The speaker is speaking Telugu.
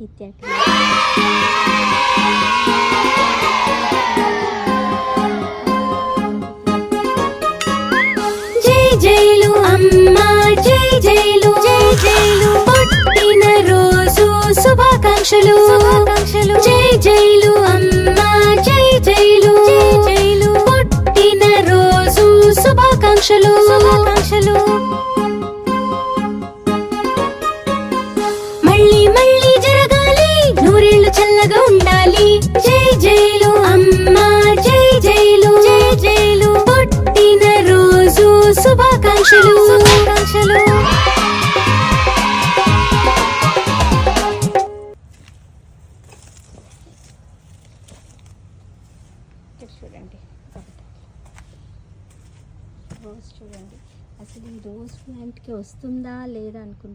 నిత్యకి జై జైలు అమ్మా, జై జైలు, జై జైలు, పుట్టిన రోజు శుభాకాంక్షలు, జై జైలు అమ్మా, జై జైలు, జై జైలు, పుట్టిన రోజు శుభాకాంక్షలు. మళ్ళీ మళ్ళీ జరగాలి, నూరేళ్లు చల్లగా ఉండాలి, జై జైలు అమ్మా, జై జైలు, జై జైలు, పుట్టిన రోజు శుభాకాంక్షలు. చూడండి రోజ్ చూడండి, అసలు ఈ రోజ్ ప్లాంట్కి వస్తుందా లేదా అనుకుంటున్నాను.